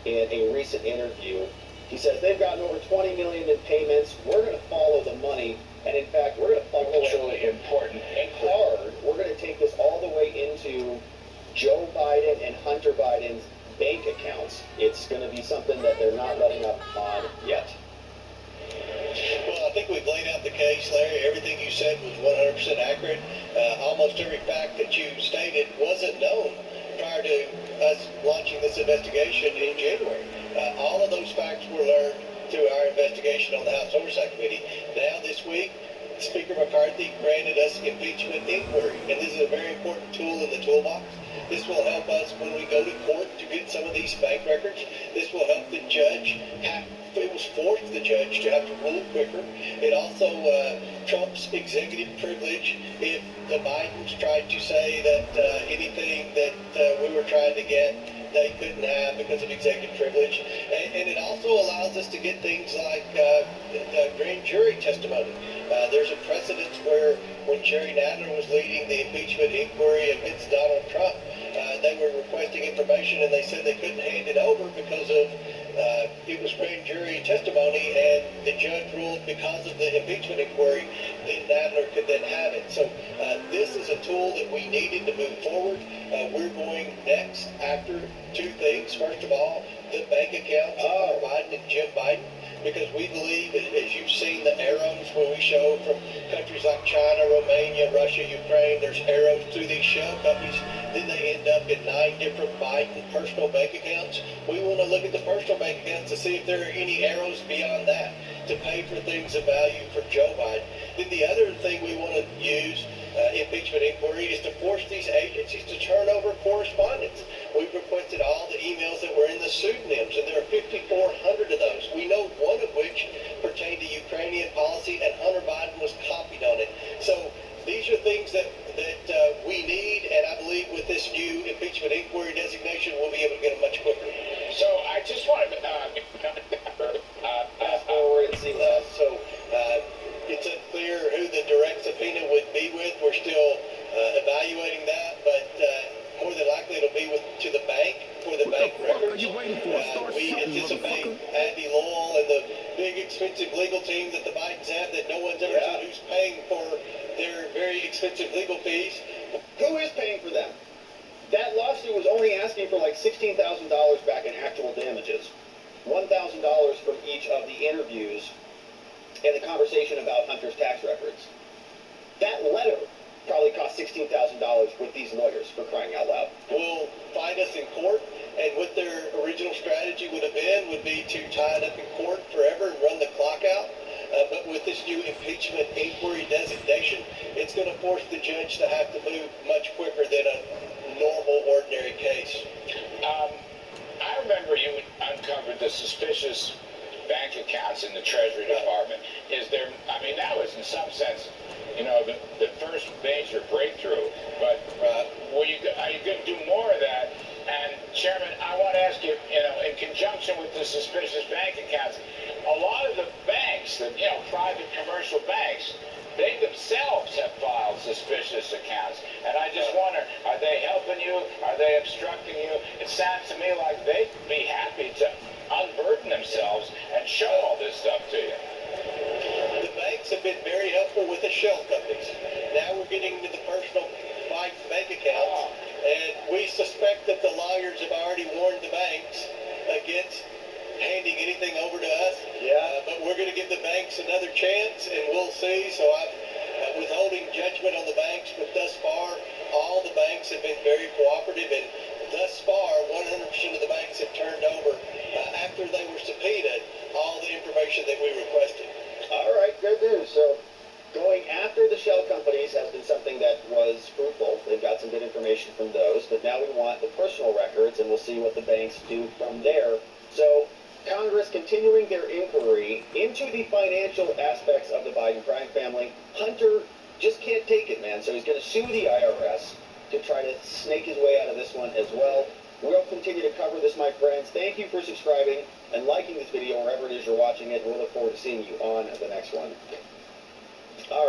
in a recent interview. He says they've gotten over $20 million in payments. We're going to follow the money, and in fact, we're going to follow it really important and hard. We're going to take this all the way into Joe Biden and Hunter Biden's bank accounts. It's going to be something that they're not letting up on yet. Well, I think we've laid out the case, Larry. Everything you said was 100% accurate. Almost every fact that you stated wasn't known prior to us launching this investigation in January. All of those facts were learned through our investigation on the House Oversight Committee. Now, this week, Speaker McCarthy granted us impeachment inquiry, and this is a very important tool in the toolbox. This will help us when we go to court to get some of these bank records. This will help the judge it was forced the judge to have to rule quicker. It also trumps executive privilege if the Bidens tried to say that anything that we were trying to get they couldn't have because of executive privilege. And it also allows us to get things like the grand jury testimony. There's a precedent where when Jerry Nadler was leading the impeachment inquiry against Donald Trump, they were requesting information and they said they couldn't hand it over because of it was grand jury testimony, and the judge ruled because of the impeachment inquiry that Nadler could then have it. So this is a tool that we needed to move forward. We're going next after two things. First of all, the bank accounts of Hunter Biden and Jim Biden, because we believe, as you've seen the arrows where we show from countries like China, Romania, Russia, Ukraine, there's arrows through these shell companies. Then they end up in 9 different Biden personal bank accounts. We want to look at the personal bank accounts to see if there are any arrows beyond that to pay for things of value for Joe Biden. Then the other thing we want to use impeachment inquiry is to force these agencies to turn over correspondence. We've requested all the emails that were in the pseudonyms, and there are 5,400 of those. We know one of which pertained to Ukrainian policy, and Hunter Biden was copied on it. So these are things that we need, and I believe with this new impeachment inquiry designation, we'll be able to get them much quicker. So I just wanted to fast forward and see that. So it's unclear who the direct subpoena would be with. We're still evaluating that, but more than likely it'll be to the bank for the bank records. We anticipate Andy Lowell and the big expensive legal team that the Bidens have that no one's ever seen who's paying for their very expensive legal fees. Who is paying for them? That lawsuit was only asking for like $16,000 back in actual damages. $1,000 from each of the interviews and the conversation about Hunter's tax records. That letter probably cost $16,000 with these lawyers, for crying out loud. Will find us in court, and what their original strategy would have been would be to tie it up in court forever and run the clock out. But with this new impeachment inquiry designation, it's going to force the judge to have to move much quicker than a normal, ordinary case. I remember you uncovered the suspicious bank accounts in the Treasury Department. Is there, I mean, that was in some sense, you know, the first major breakthrough, but are you going to do more of that? And Chairman, I want to ask you, you know, in conjunction with the suspicious bank accounts, a lot of the banks, the, you know, private commercial banks, they themselves have filed suspicious accounts. And I just wonder, are they helping you? Are they obstructing you? It sounds to me like they'd be happy to unburden themselves and show all this stuff to you. The banks have been very helpful with the shell companies. Now we're getting into the personal bank accounts, and we suspect that the lawyers have already warned the banks against handing anything over to us. But we're going to give the banks another chance, and we'll see. So I'm withholding judgment on the banks, but thus far, all the banks have been very cooperative, and thus far, 100% of the banks have turned over, after they were subpoenaed, all the information that we requested. All right, good news. So going after the shell companies has been something that was fruitful. They've got some good information from those, but now we want the personal records, and we'll see what the banks do from there. So Congress continuing their inquiry into the financial aspects of the Biden crime family. Hunter just can't take it, man, so he's going to sue the IRS to try to snake his way out of this one as well. We'll continue to cover this, my friends. Thank you for subscribing and liking this video wherever it is you're watching it. We'll look forward to seeing you on the next one. All right.